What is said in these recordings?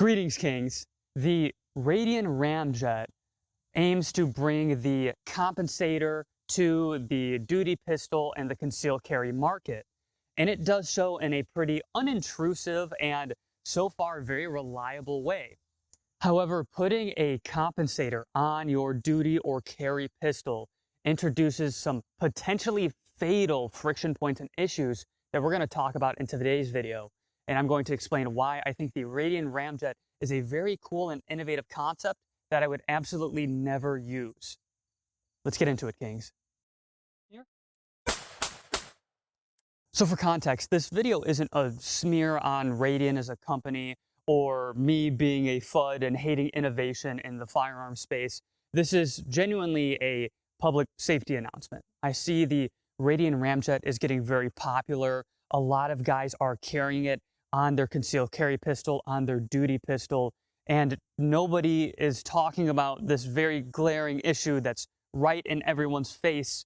Greetings, Kings. The Radian Ramjet aims to bring the compensator to the duty pistol and the concealed carry market. And it does so in a pretty unintrusive and so far very reliable way. However, putting a compensator on your duty or carry pistol introduces some potentially fatal friction points and issues that we're going to talk about in today's video. And I'm going to explain why I think the Radian Ramjet is a very cool and innovative concept that I would absolutely never use. Let's get into it, Kings. Here. So for context, this video isn't a smear on Radian as a company or me being a FUD and hating innovation in the firearm space. This is genuinely a public safety announcement. I see the Radian Ramjet is getting very popular. A lot of guys are carrying it on their concealed carry pistol, on their duty pistol, and nobody is talking about this very glaring issue that's right in everyone's face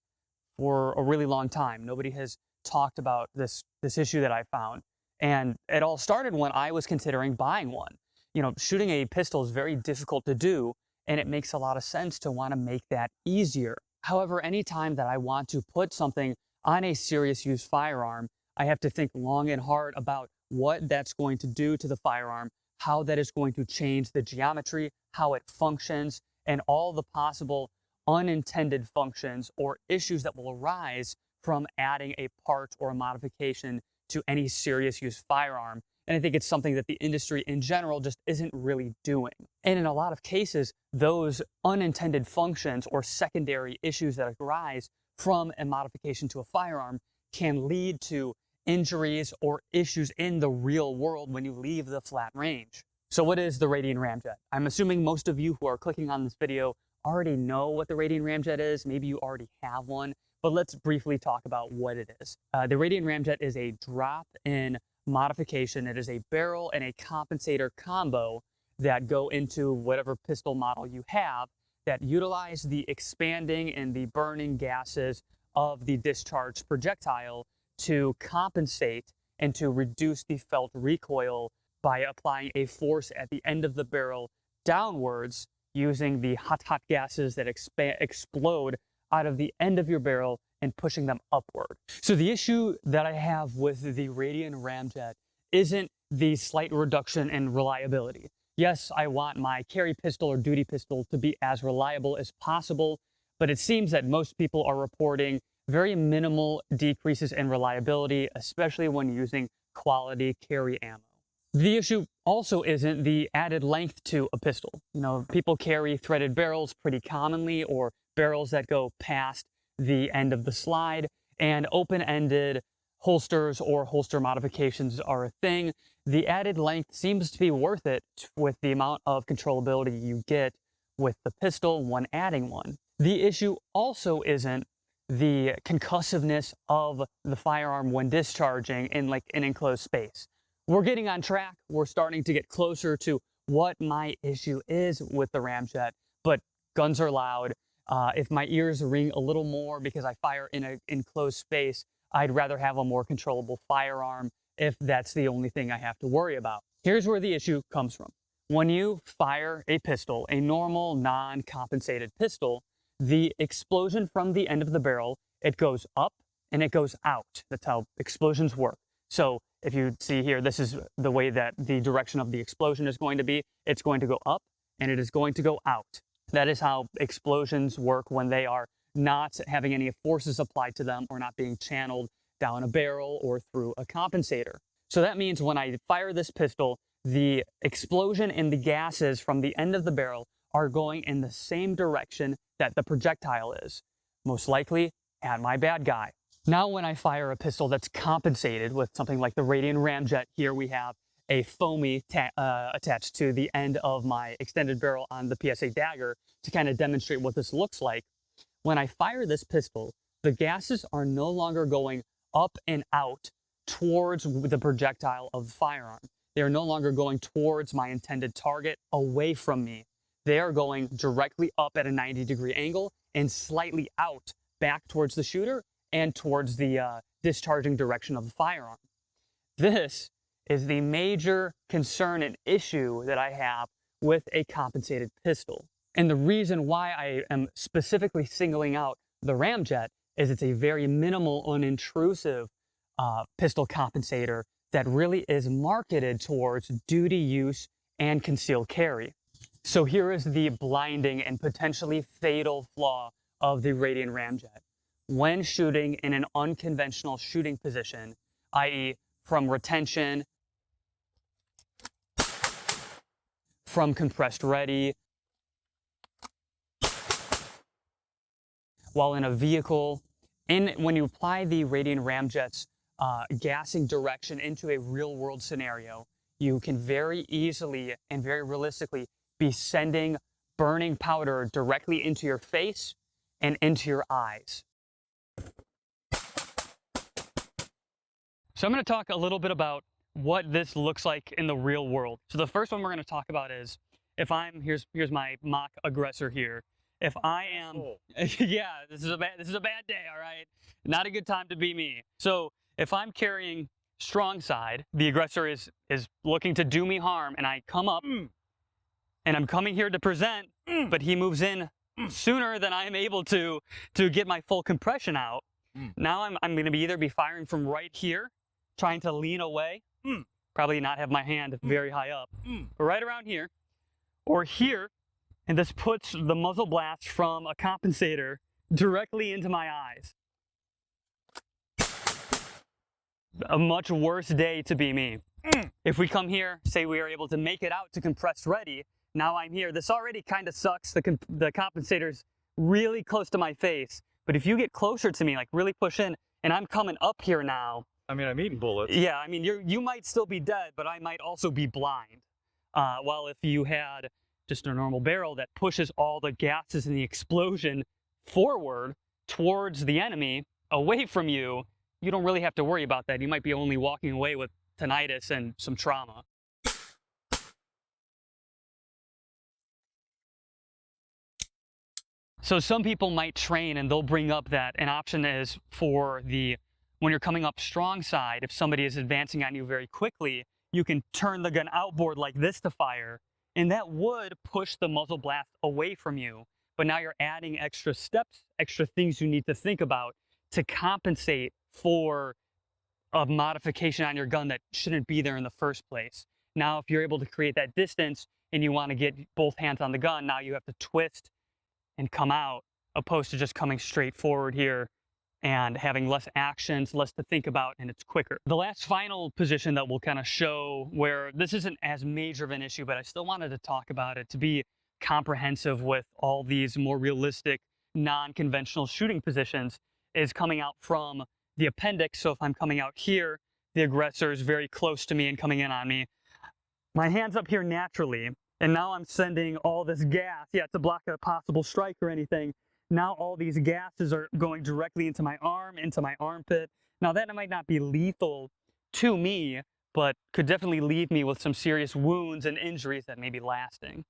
for a really long time. Nobody has talked about this issue that I found. And it all started when I was considering buying one. You know, shooting a pistol is very difficult to do, and it makes a lot of sense to want to make that easier. However, anytime that I want to put something on a serious use firearm, I have to think long and hard about what that's going to do to the firearm, how that is going to change the geometry, how it functions, and all the possible unintended functions or issues that will arise from adding a part or a modification to any serious use firearm. And I think it's something that the industry in general just isn't really doing. And in a lot of cases, those unintended functions or secondary issues that arise from a modification to a firearm can lead to injuries or issues in the real world when you leave the flat range. So what is the Radian Ramjet? I'm assuming most of you who are clicking on this video already know what the Radian Ramjet is. Maybe you already have one, but let's briefly talk about what it is. The Radian Ramjet is a drop-in modification. It is a barrel and a compensator combo that go into whatever pistol model you have that utilize the expanding and the burning gases of the discharged projectile to compensate and to reduce the felt recoil by applying a force at the end of the barrel downwards using the hot gases that explode out of the end of your barrel and pushing them upward. So the issue that I have with the Radian Ramjet isn't the slight reduction in reliability. Yes, I want my carry pistol or duty pistol to be as reliable as possible, but it seems that most people are reporting very minimal decreases in reliability, especially when using quality carry ammo. The issue also isn't the added length to a pistol. You know, people carry threaded barrels pretty commonly, or barrels that go past the end of the slide, and open-ended holsters or holster modifications are a thing. The added length seems to be worth it with the amount of controllability you get with the pistol when adding one. The issue also isn't the concussiveness of the firearm when discharging in like an enclosed space. We're getting on track. We're starting to get closer to what my issue is with the Ramjet, but guns are loud. If my ears ring a little more because I fire in an enclosed space, I'd rather have a more controllable firearm if that's the only thing I have to worry about. Here's where the issue comes from. When you fire a pistol, a normal non-compensated pistol, the explosion from the end of the barrel, it goes up and it goes out. That's how explosions work. So if you see here, this is the way that the direction of the explosion is going to be. It's going to go up and it is going to go out. That is how explosions work when they are not having any forces applied to them or not being channeled down a barrel or through a compensator. So that means when I fire this pistol, the explosion and the gases from the end of the barrel are going in the same direction that the projectile is, most likely at my bad guy. Now when I fire a pistol that's compensated with something like the Radian Ramjet, here we have a foamy attached to the end of my extended barrel on the PSA dagger to kind of demonstrate what this looks like. When I fire this pistol, the gases are no longer going up and out towards the projectile of the firearm. They are no longer going towards my intended target away from me. They are going directly up at a 90-degree angle and slightly out back towards the shooter and towards the discharging direction of the firearm. This is the major concern and issue that I have with a compensated pistol. And the reason why I am specifically singling out the Ramjet is it's a very minimal, unintrusive pistol compensator that really is marketed towards duty use and concealed carry. So here is the blinding and potentially fatal flaw of the Radian Ramjet. When shooting in an unconventional shooting position, i.e. from retention, from compressed ready, while in a vehicle, when you apply the Radian Ramjet's gassing direction into a real-world scenario, you can very easily and very realistically be sending burning powder directly into your face and into your eyes. So I'm going to talk a little bit about what this looks like in the real world. So the first one we're going to talk about is if here's my mock aggressor here. If I am, yeah, this is a bad day, all right? Not a good time to be me. So if I'm carrying strong side, the aggressor is looking to do me harm, and I come up, and I'm coming here to present, but he moves in sooner than I am able to get my full compression out. Now I'm going to either be firing from right here, trying to lean away, probably not have my hand very high up, but right around here, or here, and this puts the muzzle blast from a compensator directly into my eyes. A much worse day to be me. If we come here, say we are able to make it out to compressed ready, now I'm here. This already kind of sucks. The compensator's really close to my face. But if you get closer to me, like really push in, and I'm coming up here now. I mean, I'm eating bullets. Yeah, I mean, you might still be dead, but I might also be blind. While if you had just a normal barrel that pushes all the gases and the explosion forward towards the enemy, away from you, you don't really have to worry about that. You might be only walking away with tinnitus and some trauma. So some people might train and they'll bring up that an option is for when you're coming up strong side, if somebody is advancing on you very quickly, you can turn the gun outboard like this to fire, and that would push the muzzle blast away from you. But now you're adding extra steps, extra things you need to think about to compensate for a modification on your gun that shouldn't be there in the first place. Now, if you're able to create that distance and you want to get both hands on the gun, now you have to twist and come out, opposed to just coming straight forward here and having less actions, less to think about, and it's quicker. The last final position that will kind of show where this isn't as major of an issue, but I still wanted to talk about it to be comprehensive with all these more realistic, non-conventional shooting positions, is coming out from the appendix. So if I'm coming out here, the aggressor is very close to me and coming in on me. My hand's up here naturally, and now I'm sending all this gas, to block a possible strike or anything. Now all these gases are going directly into my arm, into my armpit. Now that might not be lethal to me, but could definitely leave me with some serious wounds and injuries that may be lasting.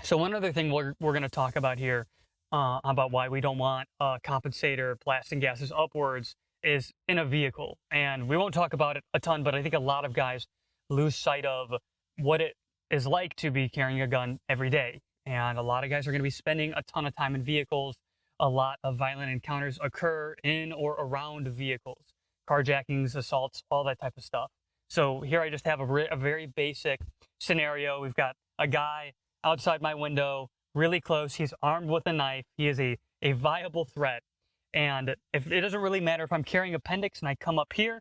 So one other thing we're going to talk about here, about why we don't want a compensator blasting gases upwards, is in a vehicle. And we won't talk about it a ton, but I think a lot of guys lose sight of what it is like to be carrying a gun every day. And a lot of guys are going to be spending a ton of time in vehicles. A lot of violent encounters occur in or around vehicles. Carjackings, assaults, all that type of stuff. So here I just have a very basic scenario. We've got a guy outside my window, really close. He's armed with a knife. He is a viable threat. And if it doesn't really matter if I'm carrying appendix and I come up here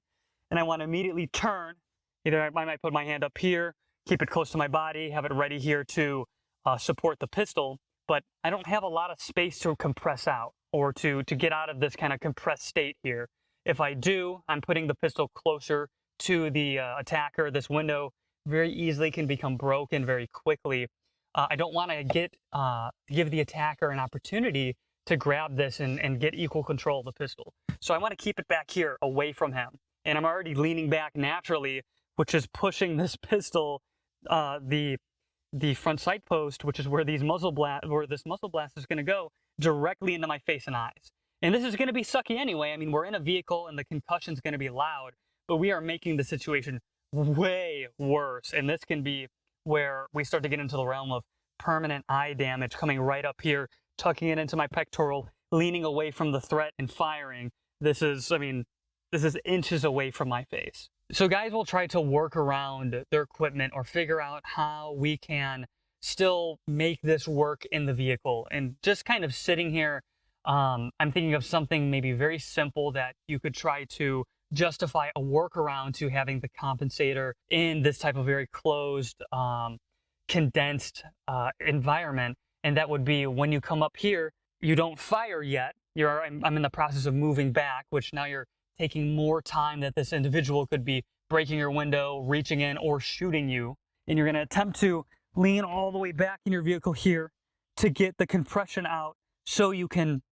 and I want to immediately turn, either I might put my hand up here, keep it close to my body, have it ready here to support the pistol, but I don't have a lot of space to compress out or to get out of this kind of compressed state here. If I do, I'm putting the pistol closer to the attacker. This window very easily can become broken very quickly. I don't want to give the attacker an opportunity to grab this and get equal control of the pistol. So I want to keep it back here away from him. And I'm already leaning back naturally, which is pushing this pistol, the front sight post, which is where this muzzle blast is going to go, directly into my face and eyes. And this is going to be sucky anyway. I mean, we're in a vehicle and the concussion's going to be loud, but we are making the situation way worse. And this can be where we start to get into the realm of permanent eye damage, coming right up here, tucking it into my pectoral, leaning away from the threat and firing. This is, I mean, this is inches away from my face. So guys will try to work around their equipment or figure out how we can still make this work in the vehicle. And just kind of sitting here, I'm thinking of something maybe very simple that you could try to justify a workaround to having the compensator in this type of very closed, condensed environment. And that would be when you come up here, you don't fire yet. I'm in the process of moving back, which now you're taking more time that this individual could be breaking your window, reaching in, or shooting you. And you're going to attempt to lean all the way back in your vehicle here to get the compression out so you can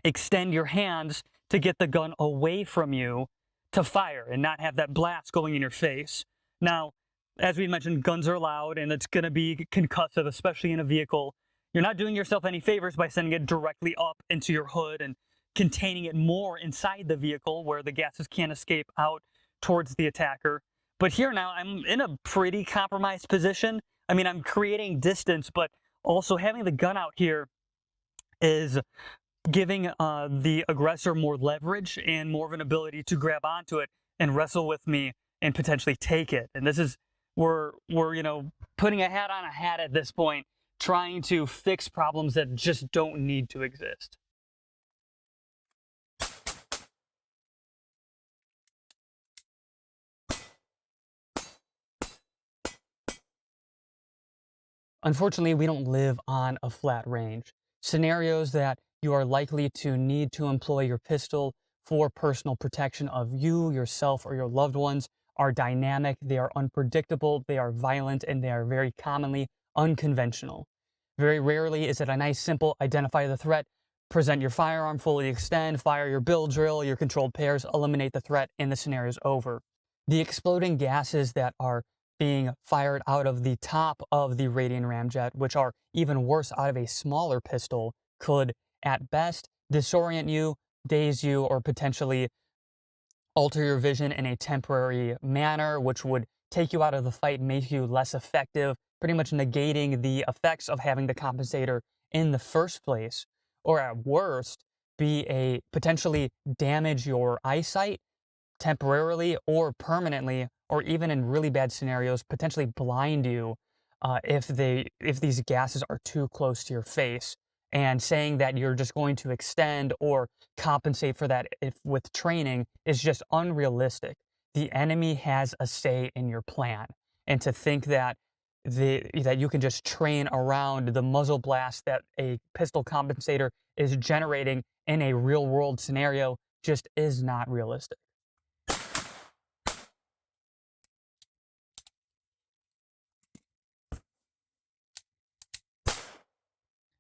extend your hands to get the gun away from you to fire and not have that blast going in your face. Now, as we mentioned, guns are loud and it's going to be concussive, especially in a vehicle. You're not doing yourself any favors by sending it directly up into your hood and containing it more inside the vehicle where the gases can't escape out towards the attacker. But here now, I'm in a pretty compromised position. I mean, I'm creating distance, but also having the gun out here is giving the aggressor more leverage and more of an ability to grab onto it and wrestle with me and potentially take it. And this is, we're you know, putting a hat on a hat at this point, trying to fix problems that just don't need to exist. Unfortunately, we don't live on a flat range. Scenarios that you are likely to need to employ your pistol for personal protection of you, yourself, or your loved ones are dynamic, they are unpredictable, they are violent, and they are very commonly unconventional. Very rarely is it a nice, simple identify the threat, present your firearm, fully extend, fire your bill drill, your controlled pairs, eliminate the threat, and the scenario is over. The exploding gases that are being fired out of the top of the Radian Ramjet, which are even worse out of a smaller pistol, could at best disorient you, daze you, or potentially alter your vision in a temporary manner, which would take you out of the fight, make you less effective, pretty much negating the effects of having the compensator in the first place, or at worst, potentially damage your eyesight temporarily or permanently, or even in really bad scenarios, potentially blind you if these gases are too close to your face. And saying that you're just going to extend or compensate for that with training is just unrealistic. The enemy has a say in your plan, and to think that that you can just train around the muzzle blast that a pistol compensator is generating in a real world scenario just is not realistic.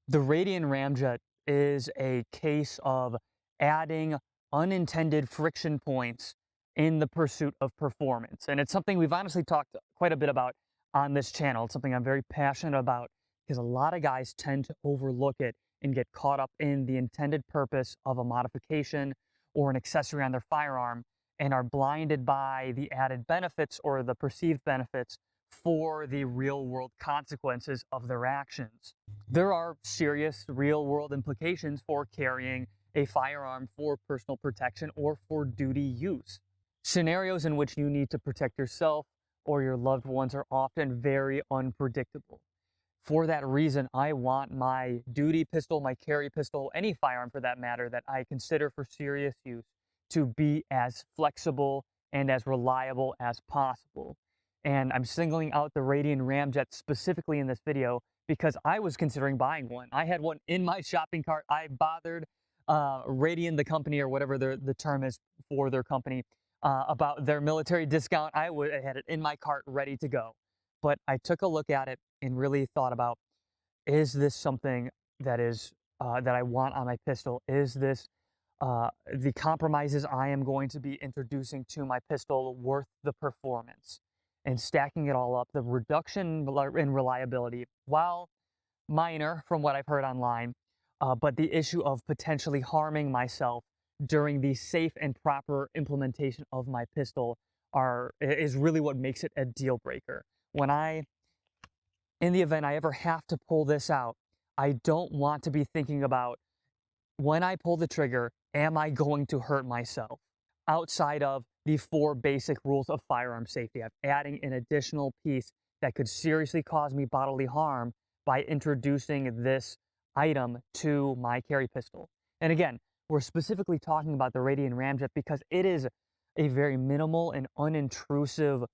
The Radian Ramjet is a case of adding unintended friction points in the pursuit of performance. And it's something we've honestly talked quite a bit about on this channel. It's something I'm very passionate about because a lot of guys tend to overlook it and get caught up in the intended purpose of a modification or an accessory on their firearm and are blinded by the added benefits or the perceived benefits for the real world consequences of their actions. There are serious real world implications for carrying a firearm for personal protection or for duty use. Scenarios in which you need to protect yourself or your loved ones are often very unpredictable. For that reason, I want my duty pistol, my carry pistol, any firearm for that matter that I consider for serious use to be as flexible and as reliable as possible. And I'm singling out the Radian Ramjet specifically in this video because I was considering buying one. I had one in my shopping cart. I bothered Radian, the company, or whatever the term is for their company, about their military discount. I had it in my cart ready to go. But I took a look at it and really thought about, is this something that I want on my pistol? Is this the compromises I am going to be introducing to my pistol worth the performance? And stacking it all up, the reduction in reliability, while minor from what I've heard online, but the issue of potentially harming myself during the safe and proper implementation of my pistol is really what makes it a deal breaker. In the event I ever have to pull this out, I don't want to be thinking about, when I pull the trigger, am I going to hurt myself? Outside of the 4 basic rules of firearm safety, I'm adding an additional piece that could seriously cause me bodily harm by introducing this item to my carry pistol. And again, we're specifically talking about the Radian Ramjet because it is a very minimal and unintrusive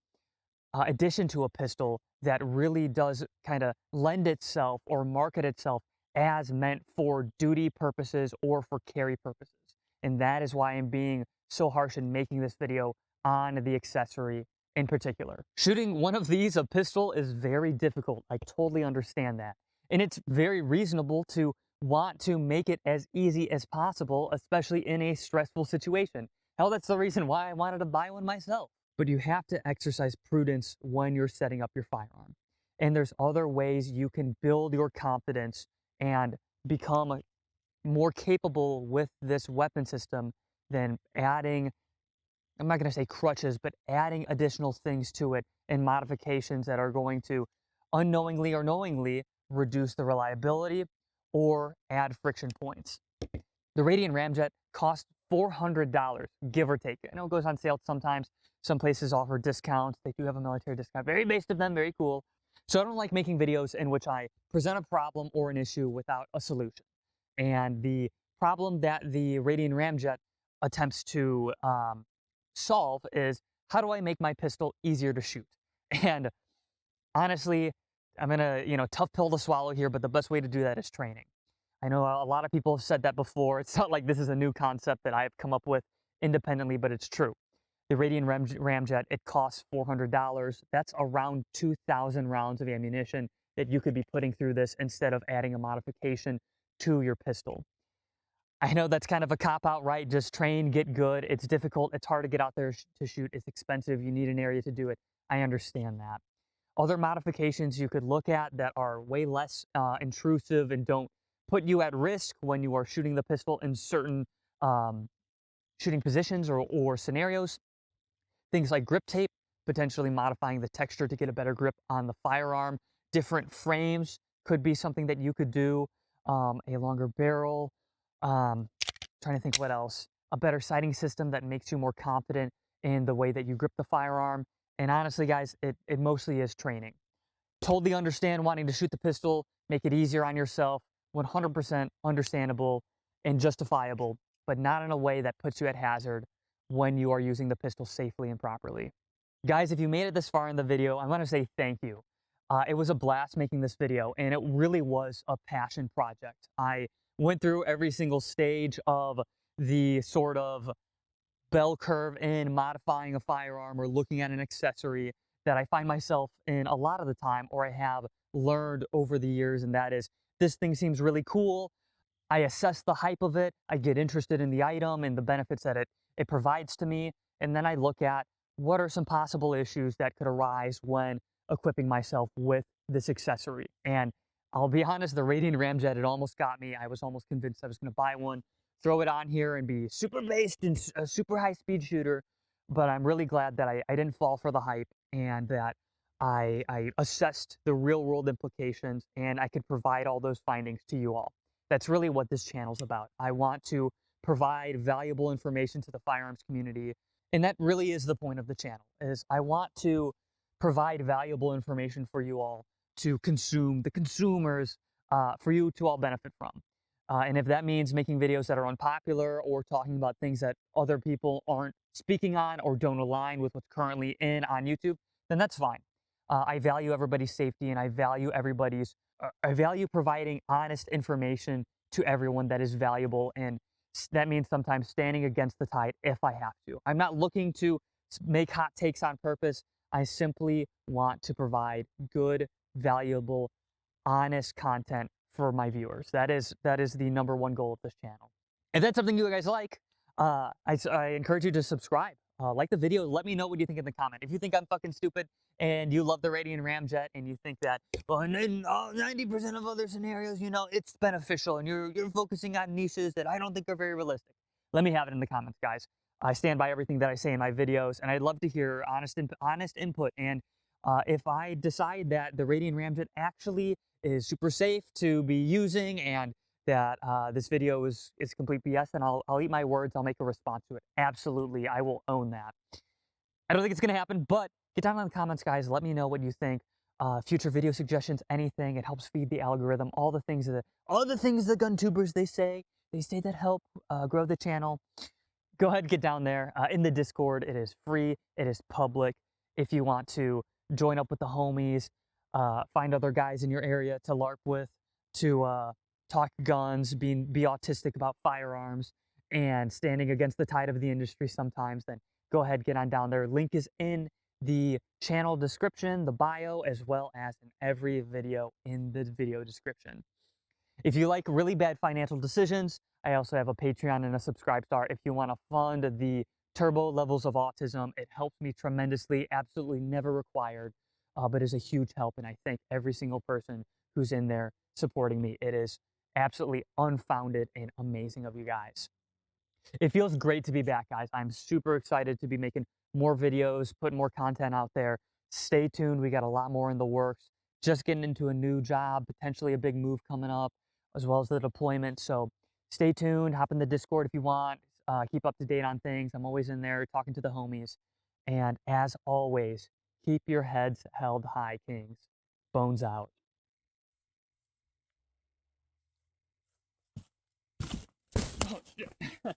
addition to a pistol that really does kind of lend itself or market itself as meant for duty purposes or for carry purposes. And that is why I'm being so harsh in making this video on the accessory in particular. Shooting one of these, a pistol, is very difficult. I totally understand that. And it's very reasonable to want to make it as easy as possible, especially in a stressful situation. Hell, that's the reason why I wanted to buy one myself. But you have to exercise prudence when you're setting up your firearm. And there's other ways you can build your confidence and become more capable with this weapon system than adding, I'm not going to say crutches, but adding additional things to it and modifications that are going to unknowingly or knowingly reduce the reliability or add friction points. The Radian Ramjet costs $400, give or take. I know it goes on sale sometimes. Some places offer discounts. They do have a military discount. Very based of them, very cool. So I don't like making videos in which I present a problem or an issue without a solution. And the problem that the Radian Ramjet attempts to solve is, how do I make my pistol easier to shoot? And honestly, I'm gonna, tough pill to swallow here, but the best way to do that is training. I know a lot of people have said that before. It's not like this is a new concept that I've come up with independently, but it's true. The Radian Ramjet, it costs $400. That's around 2,000 rounds of ammunition that you could be putting through this instead of adding a modification to your pistol. I know that's kind of a cop-out, right? Just train, get good. It's difficult. It's hard to get out there to shoot. It's expensive. You need an area to do it. I understand that. Other modifications you could look at that are way less intrusive and don't put you at risk when you are shooting the pistol in certain shooting positions or scenarios. Things like grip tape, potentially modifying the texture to get a better grip on the firearm. Different frames could be something that you could do. A longer barrel. Trying to think what else. A better sighting system that makes you more confident in the way that you grip the firearm. And honestly, guys, it mostly is training. Totally understand wanting to shoot the pistol, make it easier on yourself. 100% understandable and justifiable, but not in a way that puts you at hazard when you are using the pistol safely and properly. Guys, if you made it this far in the video, I want to say thank you. It was a blast making this video, and it really was a passion project. I went through every single stage of the sort of bell curve in modifying a firearm or looking at an accessory that I find myself in a lot of the time, or I have learned over the years, and that is, this thing seems really cool. I assess the hype of it. I get interested in the item and the benefits that it provides to me. And then I look at what are some possible issues that could arise when equipping myself with this accessory. And I'll be honest, the Radian Ramjet, it almost got me. I was almost convinced I was going to buy one, throw it on here and be super based and a super high speed shooter. But I'm really glad that I didn't fall for the hype and that I assessed the real world implications and I could provide all those findings to you all. That's really what this channel's about. I want to provide valuable information to the firearms community. And that really is the point of the channel, is I want to provide valuable information for you all to consume, the consumers, for you to all benefit from. And if that means making videos that are unpopular or talking about things that other people aren't speaking on or don't align with what's currently in on YouTube, then that's fine. I value everybody's safety and I value I value providing honest information to everyone that is valuable. And that means sometimes standing against the tide if I have to. I'm not looking to make hot takes on purpose. I simply want to provide good, valuable, honest content for my viewers. That is the #1 goal of this channel. If that's something you guys like, I encourage you to subscribe. like the video. Let me know what you think in the comment. If you think I'm fucking stupid and you love the Radian Ramjet and you think that, well, in 90% of other scenarios, you know, it's beneficial and you're focusing on niches that I don't think are very realistic, let me have it in the comments, guys. I stand by everything that I say in my videos, and I'd love to hear honest input. And if I decide that the Radian Ramjet actually is super safe to be using and that this video is complete BS, then I'll eat my words. I'll make a response to it. Absolutely, I will own that. I don't think it's gonna happen, but get down in the comments, guys. Let me know what you think. Future video suggestions, anything. It helps feed the algorithm. All the things the gun tubers they say that help grow the channel. Go ahead, get down there in the Discord. It is free. It is public. If you want to join up with the homies, find other guys in your area to LARP with, to talk guns, be autistic about firearms, and standing against the tide of the industry sometimes, then go ahead, get on down there. Link is in the channel description, the bio, as well as in every video in the video description. If you like really bad financial decisions, I also have a Patreon and a Subscribe Star. If you want to fund the turbo levels of autism, it helps me tremendously, absolutely never required, but is a huge help. And I thank every single person who's in there supporting me. It is absolutely unfounded and amazing of you guys. It feels great to be back, guys. I'm super excited to be making more videos, putting more content out there. Stay tuned. We got a lot more in the works. Just getting into a new job, potentially a big move coming up, as well as the deployment. So stay tuned. Hop in the Discord if you want. Keep up to date on things. I'm always in there talking to the homies. And as always, keep your heads held high, kings. Bones out. Oh, shit.